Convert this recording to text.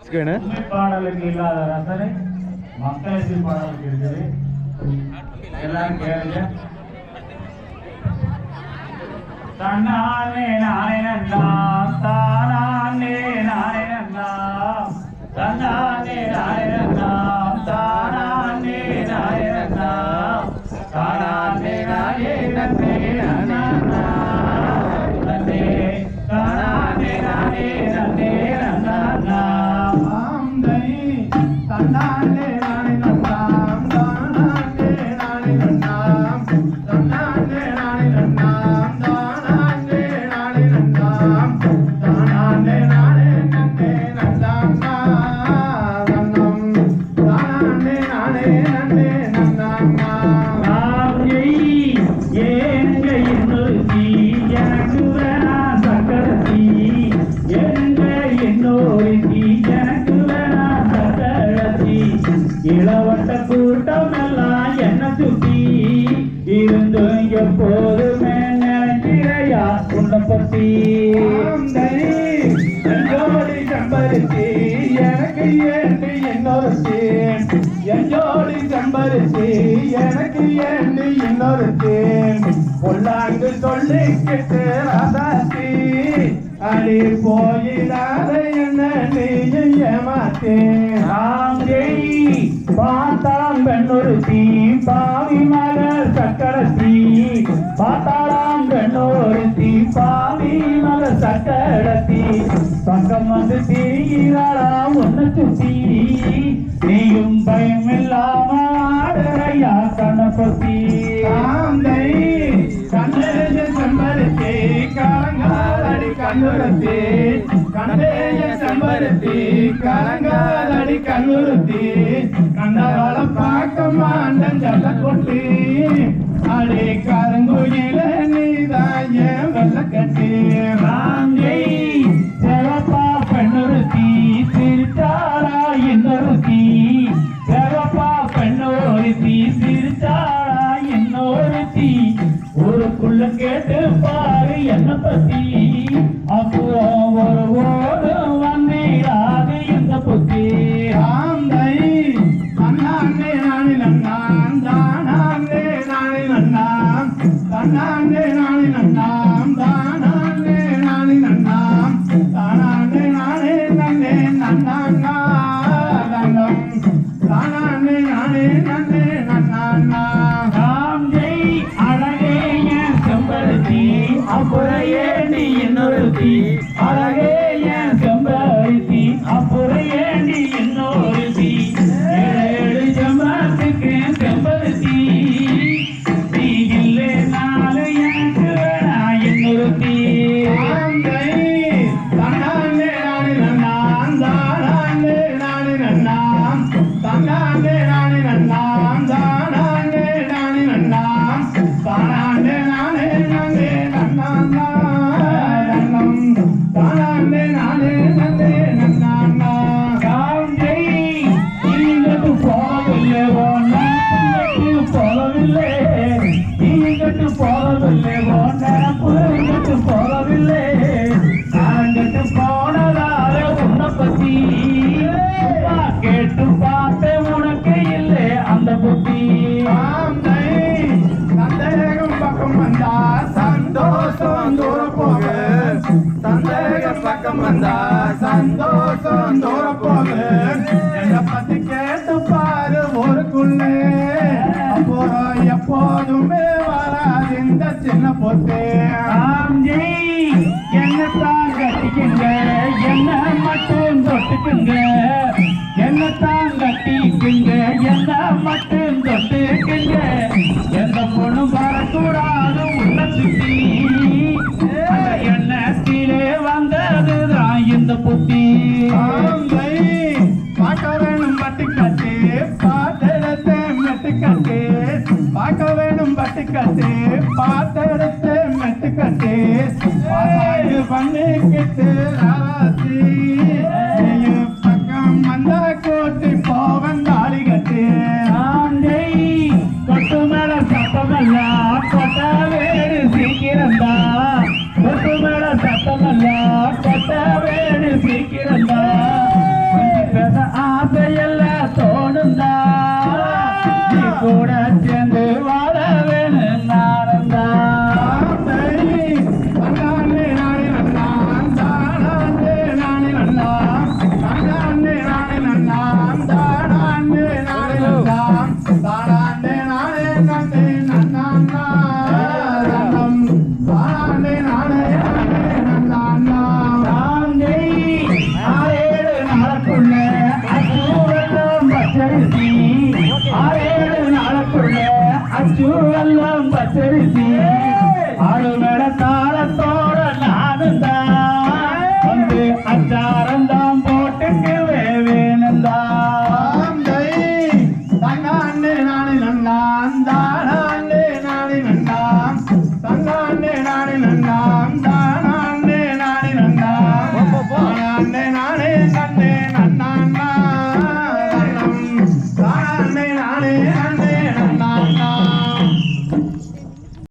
பாடலுக்கு இல்லாத ரசனை மக்களுக்கு பாடலுக்கு இருக்குது. எல்லாரும் கேளுங்க. தன்னானே நானே நன்னாம் தானானே நானே நன்னாம் தன்னானே நானே நன்னாம் தானானே நானே நன்னாம் தானானே நானே நன்னே நன்னா நன்னே தானானே நானே நன்னே நன்னா ஆம்தை தன்னானே நானே நன்னாம் தானானே நானே நன்னாம் தன்னானே நானே நன்னாம் தானானே நானே நன்னாம் தானானே நானே நன்னே நன்னா நன்னம் தானானே நானே நன்னே நன்னா ஆம்தை ஏங்க இன்னொரு தீ எனக்கு வேணா சக்கரத்தி எங்க இன்னொரு தீ எனக்கு வேணா சக்கரத்தி இளவட்ட கூட்டம் எல்லாம் என்ன சுத்தி இருந்தும் எப்போதுமே நினைக்கிறையா உன்னை பத்தி எஞ்சோடி செம்பருத்தி எனக்கு ஏண்டு இன்னொருத்தி எஞ்சோடி செம்பருத்தி எனக்கு ஏண்டு இன்னொருத்தி பொல்லாங்கு சொல்லிக்கிட்டு ராசாத்தி அடி போயிடாத என்ன நீயும் ஏமாத்தே ஆங்கே பார்த்தாம் பெண்ணொருத்தி பாவி மகள் சக்கரத்தி பார்த்தாளாம் பெண்ணொருத்தி பாவி மகள் சக்கரத்தி பக்கம் வந்து திரிகிறாளாம் ஒன்னு சுத்தி நீயும் பயம் இல்லாம ஆடுறையா கண்ணப்பத்தி ஆந்தை கண்ணேய செம்பருத்தி கலங்காதடி கண்ணுறுத்தி கண்ணேய செம்பருத்தி கலங்காதடி கண்ணுறுத்தி கண்டவாளம் பார்க்க மாண்டன் சொல்ல கொட்டி அடி கருங்குயில நீதாய வெள்ள கட்டி ராங்கை செவப்பா பெண்ணுறுத்தி சிரிச்சாரா இன்னொருத்தி செவப்பா பெண்ணொருத்தி சிரிச்சாரா இன்னொருத்தி ஊருக்குள்ள கேட்டு பாரு என்ன பத்தி அப்புறம் ஒரு ஓடு வந்தீராது இந்த புத்தி ஆந்தை அண்ணாண்டே நானே நன்னாம் தானாண்டே நானே நன்னாம் தன்னாண்டே நானே நன்னாம் தானாண்டே நானே நன்னாம் தானாண்டே நானே நன்னே நன்னாங்கா தன்னம் தானாண்டே நானே நன்னே நன்னாங்கா ராம்ஜெய் அழகே என் செம்பருத்தி அப்புறம் ஏண்டி இன்னொருத்தி அழகே என் செம்பருத்தி அப்புறம் ஏண்டி இன்னொருத்தி ஏழு செம்பருத்திக்கு செம்பருத்தி நீ இல்லை நாலு எனக்கு வேணா இன்னொருத்தி தன்னாண்டே நானே நன்னாம் தானாண்டே நானே நன்னாம் தன்னாண்டே நானே நன்னாம் தானாண்டே நானே நன்னாம் தானாண்டே நானே நன்னே நன்னா நன்னம் தானாண்டே நானே நன்னே நன்னா காஞ்சை இங்கட்டு போகவில்லை ஒன்று போகவில்லை இங்கட்டு போகவில்லை ஒன்று போகவில்லை நாங்கட்டு போனதால உன்னை பத்தி கேட்டு பார்த்தேன் உனக்கு இல்லை அந்த புத்தி சந்தேகம் பக்கம் வந்தா சந்தோஷம் தூர போக சந்தேகம் பக்கம் வந்தா சந்தோஷம் தூர போக என்னை பத்தி கேட்டு பாரு ஊருக்குள்ளே அப்புறம் எப்போதுமே வராது இந்த சின்ன பொத்தே என்னத்தான் கட்டிக்குங்க என்ன மட்டும் தொட்டுக்குங்க என்னத்தான் கட்டிக்குங்க என்ன மட்டும் தொட்டுக்குங்க எந்த பொண்ணு வரக்கூடாது உள்ள சுத்தி எண்ணத்திலே வந்ததுதான் இந்த புத்தி பார்க்க வேணும் பட்டு கட்டு பாட்டெடுத்து மெட்டு கட்டு பார்க்க வேணும் பட்டு கட்டு பாட்டெடுத்து மெட்டு கட்டு பண்ணிக்கிட்டு